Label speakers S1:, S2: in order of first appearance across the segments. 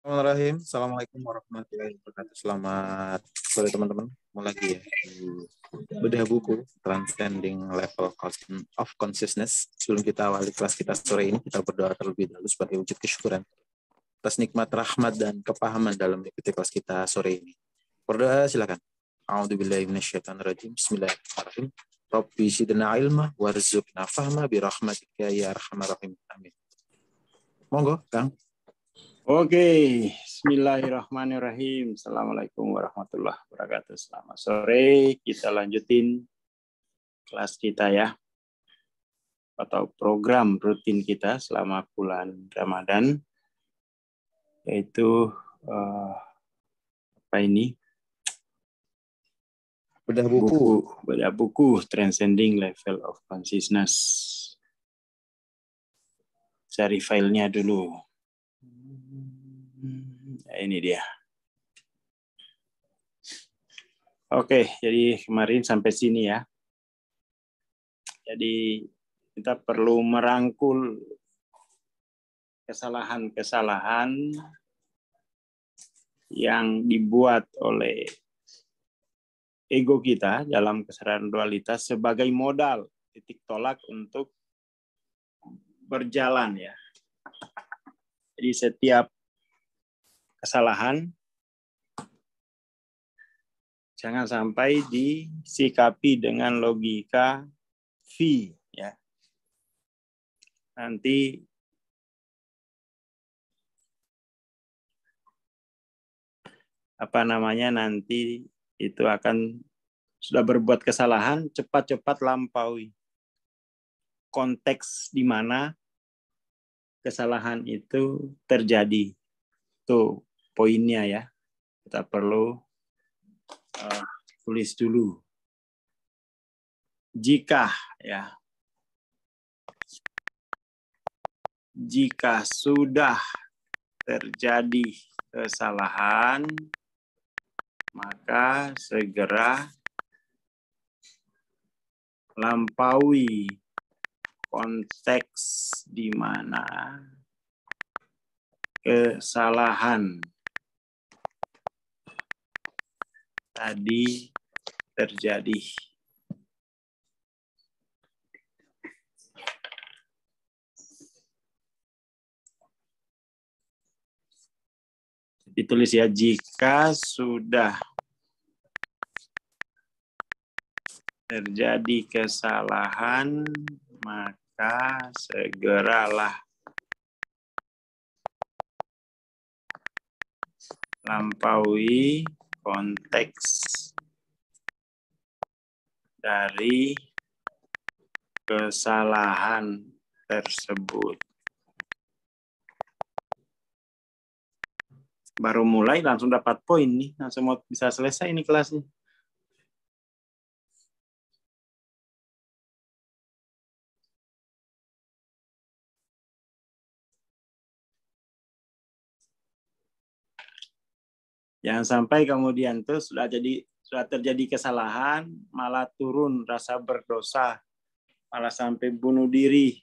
S1: Bismillahirrahmanirrahim. Assalamualaikum warahmatullahi wabarakatuh. Selamat sore teman-teman. Mau lagi ya di bedah buku Transcending Level of Consciousness. Sebelum kita awali kelas kita sore ini, kita berdoa terlebih dahulu sebagai wujud kesyukuran atas nikmat rahmat dan kepahaman dalam mengikuti kelas kita sore ini. Berdoa silakan. A'udzubillahi minasyaitonirrajim. Bismillahirrahmanirrahim. Rabbi zidna ilma warzuqna fahma birahmatika ya arhamar rahim. Amin. Monggo, Kang.
S2: Oke, bismillahirrahmanirrahim. Assalamualaikum warahmatullahi wabarakatuh. Selamat sore, kita lanjutin kelas kita ya, atau program rutin kita selama bulan Ramadan, yaitu
S1: Bedah
S2: buku Transcending Level of Consciousness. Cari filenya dulu. Ini dia. Oke, jadi kemarin sampai sini ya. Jadi kita perlu merangkul kesalahan-kesalahan yang dibuat oleh ego kita dalam kesadaran dualitas sebagai modal titik tolak untuk berjalan ya. Jadi setiap kesalahan jangan sampai disikapi dengan logika V ya. Nanti nanti itu akan sudah berbuat kesalahan, cepat-cepat lampaui konteks di mana kesalahan itu terjadi. Tuh poinnya ya, kita perlu tulis dulu. Jika sudah terjadi kesalahan, maka segera lampaui konteks di mana kesalahan tadi terjadi. Ditulis ya, jika sudah terjadi kesalahan, maka segeralah lampaui konteks dari kesalahan tersebut. Baru mulai langsung dapat poin nih, langsung mau bisa selesai ini kelasnya. Jangan sampai kemudian tuh sudah terjadi kesalahan, malah turun rasa berdosa, malah sampai bunuh diri.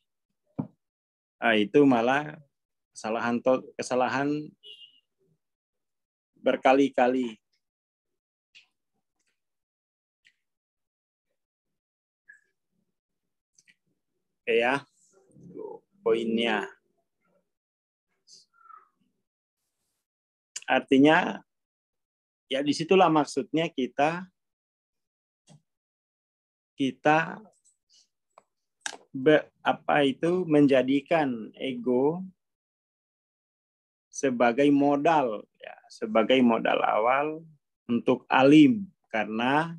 S2: Nah, itu malah kesalahan berkali-kali. Oke ya, poinnya. Artinya, ya disitulah maksudnya kita menjadikan ego sebagai modal ya, sebagai modal awal untuk alim, karena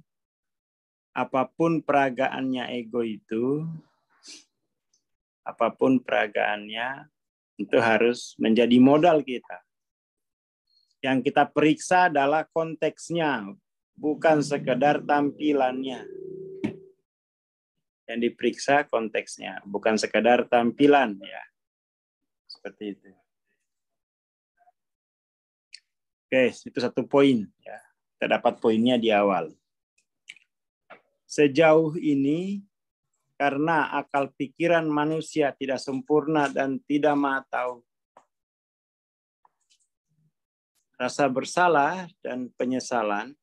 S2: apapun peragaannya ego itu, apapun peragaannya itu harus menjadi modal kita. Yang kita periksa adalah konteksnya, bukan sekedar tampilannya. Yang diperiksa konteksnya, bukan sekedar tampilan ya. Seperti itu. Oke, itu satu poin ya. Kita dapat poinnya di awal. Sejauh ini karena akal pikiran manusia tidak sempurna dan tidak maha tahu, rasa bersalah dan penyesalan,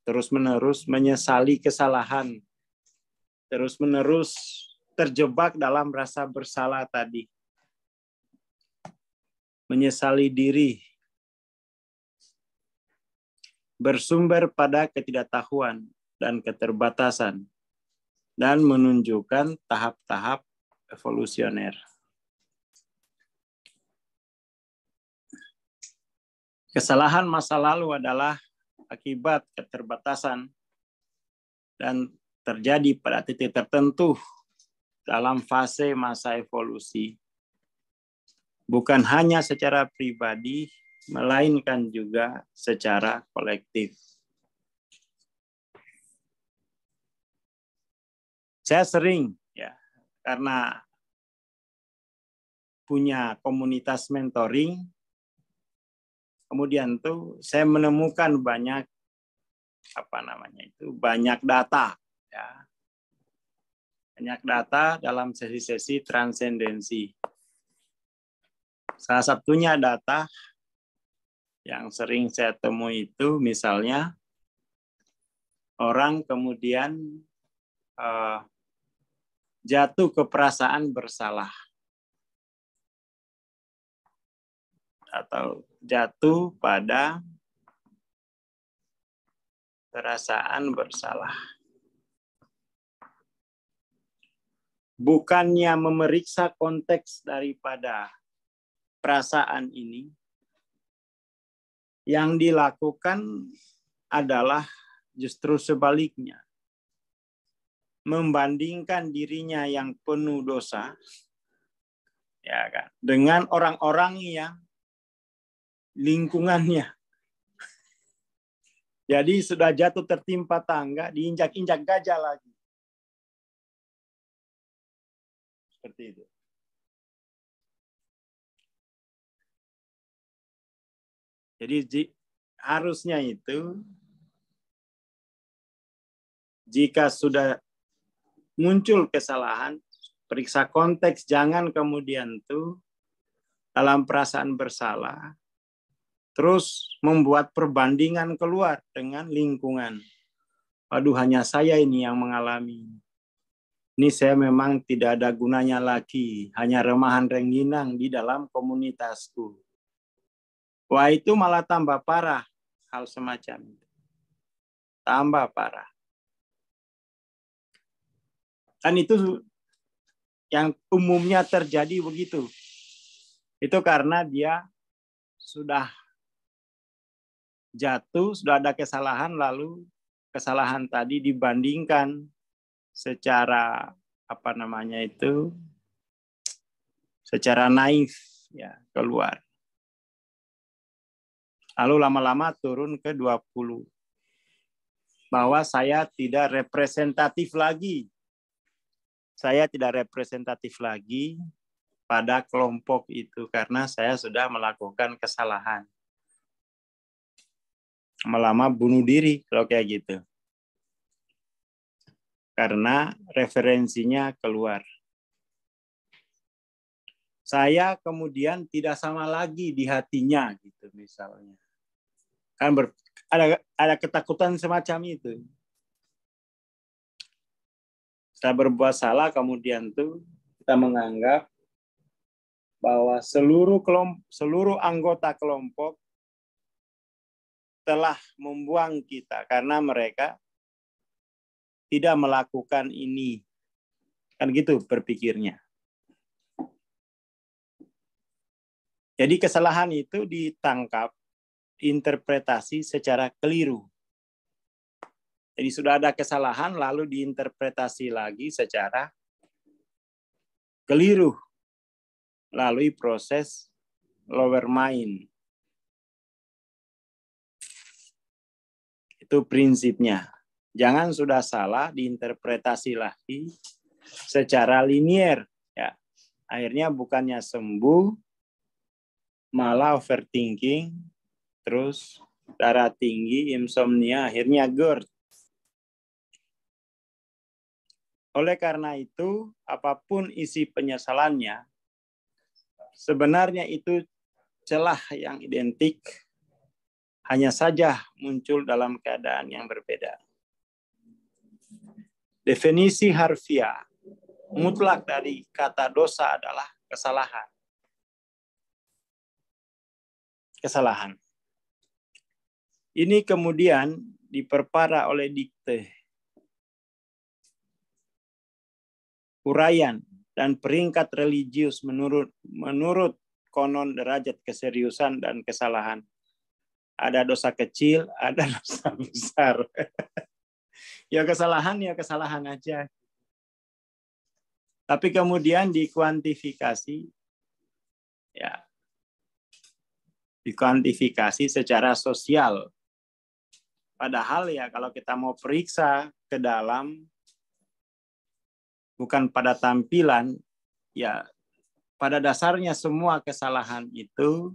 S2: terus-menerus menyesali kesalahan, terus-menerus terjebak dalam rasa bersalah tadi, menyesali diri, bersumber pada ketidaktahuan dan keterbatasan, dan menunjukkan tahap-tahap evolusioner. Kesalahan masa lalu adalah akibat keterbatasan dan terjadi pada titik tertentu dalam fase masa evolusi, bukan hanya secara pribadi, melainkan juga secara kolektif. Saya sering, ya, karena punya komunitas mentoring, kemudian tuh saya menemukan banyak banyak data, ya, banyak data dalam sesi-sesi transendensi. Salah satunya data yang sering saya temui itu misalnya orang kemudian jatuh ke perasaan bersalah atau jatuh pada perasaan bersalah. Bukannya memeriksa konteks daripada perasaan ini, yang dilakukan adalah justru sebaliknya. Membandingkan dirinya yang penuh dosa, ya kan, dengan orang-orang yang lingkungannya. Jadi sudah jatuh tertimpa tangga, diinjak-injak gajah lagi. Seperti itu. Jadi harusnya itu, jika sudah muncul kesalahan, periksa konteks, jangan kemudian tuh dalam perasaan bersalah, terus membuat perbandingan keluar dengan lingkungan. Waduh, hanya saya ini yang mengalami. Ini saya memang tidak ada gunanya lagi, hanya remahan rengginang di dalam komunitasku. Wah, itu malah tambah parah hal semacam itu. Tambah parah. Kan itu yang umumnya terjadi begitu. Itu karena dia sudah jatuh, sudah ada kesalahan, lalu kesalahan tadi dibandingkan secara secara naif, ya, keluar. Lalu lama-lama turun ke 20. Bahwa saya tidak representatif lagi. Saya tidak representatif lagi pada kelompok itu karena saya sudah melakukan kesalahan. Lama-lama bunuh diri kalau kayak gitu. Karena referensinya keluar. Saya kemudian tidak sama lagi di hatinya, gitu misalnya. Kan ada ketakutan semacam itu. Kita berbuat salah, kemudian tuh kita menganggap bahwa seluruh anggota kelompok telah membuang kita karena mereka tidak melakukan ini. Kan gitu berpikirnya. Jadi kesalahan itu ditangkap, interpretasi secara keliru. Jadi sudah ada kesalahan lalu diinterpretasi lagi secara keliru melalui proses lower mind. Itu prinsipnya. Jangan sudah salah diinterpretasi lagi secara linier, ya. Akhirnya bukannya sembuh, malah overthinking, terus darah tinggi, insomnia, akhirnya GERD. Oleh karena itu, apapun isi penyesalannya, sebenarnya itu celah yang identik hanya saja muncul dalam keadaan yang berbeda. Definisi harfiah mutlak dari kata dosa adalah kesalahan. Kesalahan. Ini kemudian diperparah oleh dikte, uraian, dan peringkat religius menurut konon derajat keseriusan dan kesalahan. Ada dosa kecil, ada dosa besar. Ya kesalahan aja. Tapi kemudian dikuantifikasi, ya, dikuantifikasi secara sosial. Padahal ya kalau kita mau periksa ke dalam, bukan pada tampilan, ya pada dasarnya semua kesalahan itu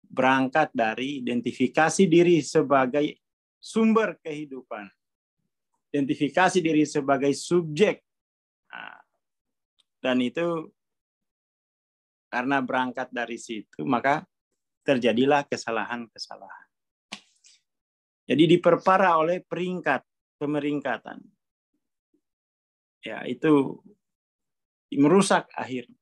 S2: berangkat dari identifikasi diri sebagai sumber kehidupan. Identifikasi diri sebagai subjek. Nah, dan itu karena berangkat dari situ, maka terjadilah kesalahan-kesalahan. Jadi diperparah oleh peringkat, pemeringkatan. Ya, itu merusak akhirnya.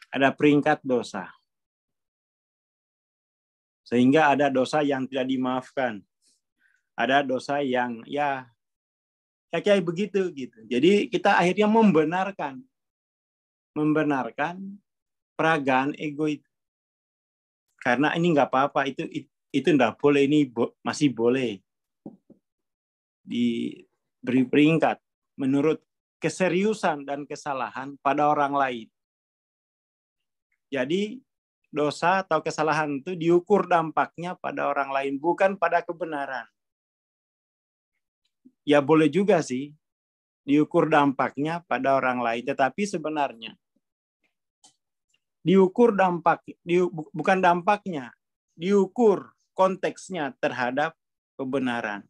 S2: Ada peringkat dosa. Sehingga ada dosa yang tidak dimaafkan. Ada dosa yang ya kayak begitu gitu. Jadi kita akhirnya membenarkan peragaan ego itu. Karena ini nggak apa-apa, itu nggak boleh, ini masih boleh diberi peringkat menurut keseriusan dan kesalahan pada orang lain. Jadi dosa atau kesalahan itu diukur dampaknya pada orang lain, bukan pada kebenaran. Ya boleh juga sih diukur dampaknya pada orang lain, tetapi sebenarnya diukur bukan dampaknya, diukur konteksnya terhadap kebenaran.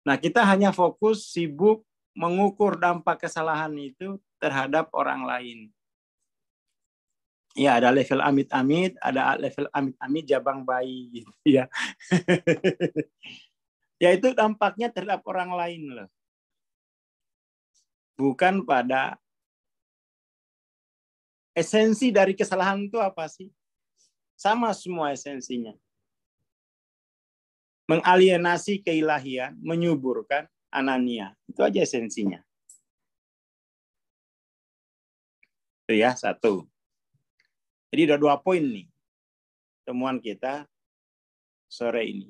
S2: Nah, kita hanya fokus sibuk mengukur dampak kesalahan itu terhadap orang lain. Ya, ada level amit-amit, ada level amit-amit jabang bayi gitu ya. Ya itu dampaknya terhadap orang lain loh. Bukan pada esensi dari kesalahan itu apa sih? Sama semua esensinya. Mengalienasi keilahian, menyuburkan anania. Itu aja esensinya. Itu ya, satu. Jadi ada 2 poin nih temuan kita sore ini.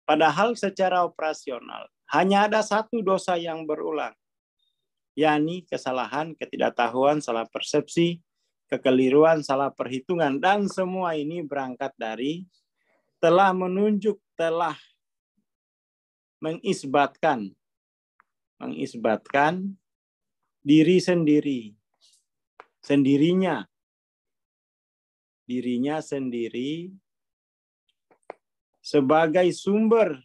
S2: Padahal secara operasional hanya ada satu dosa yang berulang, yakni kesalahan, ketidaktahuan, salah persepsi, kekeliruan, salah perhitungan, dan semua ini berangkat dari telah menunjuk, telah mengisbatkan diri sendiri, dirinya sendiri sebagai sumber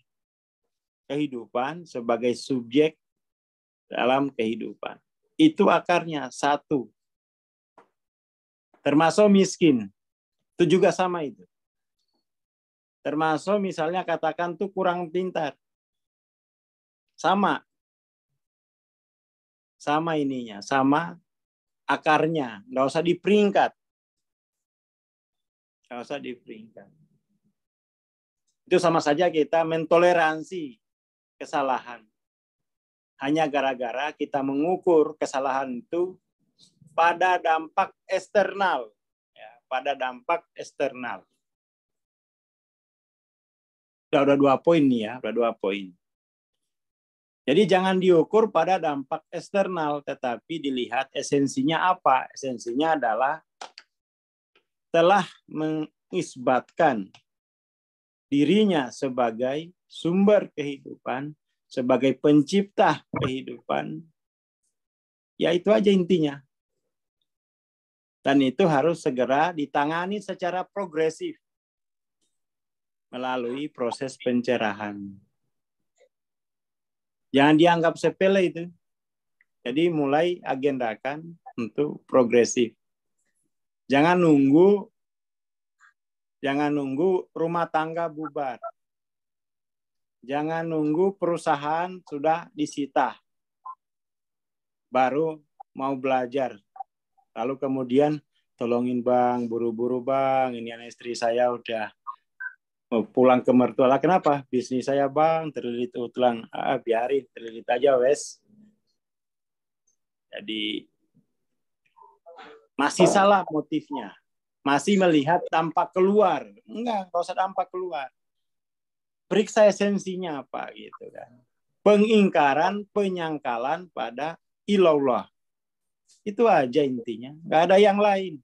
S2: kehidupan, sebagai subjek dalam kehidupan. Itu akarnya satu. Termasuk miskin. Itu juga sama itu. Termasuk misalnya katakan tuh kurang pintar. Sama ininya, sama akarnya. Nggak usah diperingkat. Itu sama saja kita mentoleransi kesalahan. Hanya gara-gara kita mengukur kesalahan itu pada dampak eksternal. Ya, pada dampak eksternal. Udah 2 poin nih ya, udah 2 poin. Jadi jangan diukur pada dampak eksternal, tetapi dilihat esensinya apa. Esensinya adalah telah mengisbatkan dirinya sebagai sumber kehidupan, sebagai pencipta kehidupan. Ya itu aja intinya. Dan itu harus segera ditangani secara progresif melalui proses pencerahan. Jangan dianggap sepele itu. Jadi mulai agendakan untuk progresif. Jangan nunggu rumah tangga bubar. Jangan nunggu perusahaan sudah disita. Baru mau belajar. Lalu kemudian tolongin bang, buru-buru bang, ini anak istri saya udah mau pulang ke mertua. Lah kenapa? Bisnis saya bang, terlilit utang. Biarin, terlilit aja wes. Jadi masih salah motifnya. Masih melihat tampak keluar. Enggak usah tampak keluar. Periksa esensinya apa gitu kan. Pengingkaran, penyangkalan pada ilallah. Itu aja intinya. Nggak ada yang lain.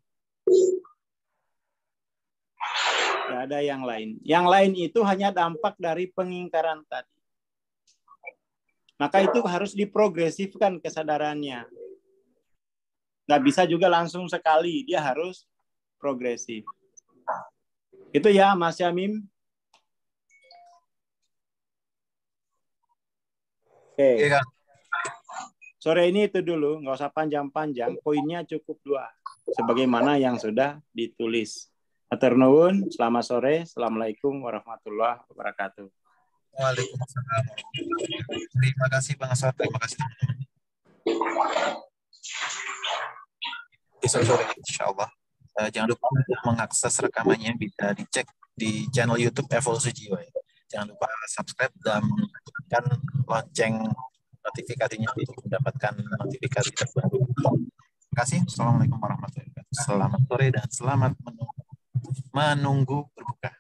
S2: Nggak ada yang lain. Yang lain itu hanya dampak dari pengingkaran tadi. Maka itu harus diprogresifkan kesadarannya. Nggak bisa juga langsung sekali. Dia harus progresif. Itu ya Mas Yamim. Oke.
S1: Iya, Kang.
S2: Sore ini itu dulu, nggak usah panjang-panjang. Poinnya cukup 2, sebagaimana yang sudah ditulis. Hatur nuwun, selamat sore. Assalamualaikum warahmatullahi wabarakatuh.
S1: Waalaikumsalam. Terima kasih Bang Asad, terima kasih teman-teman. Besok sore insya Allah. Jangan lupa mengakses rekamannya, bisa dicek di channel YouTube Evolusi Jiwa. Jangan lupa subscribe dan tekan lonceng notifikasinya untuk mendapatkan notifikasi terbaru. Terima kasih. Assalamualaikum warahmatullahi wabarakatuh. Selamat sore dan selamat menunggu berbuka.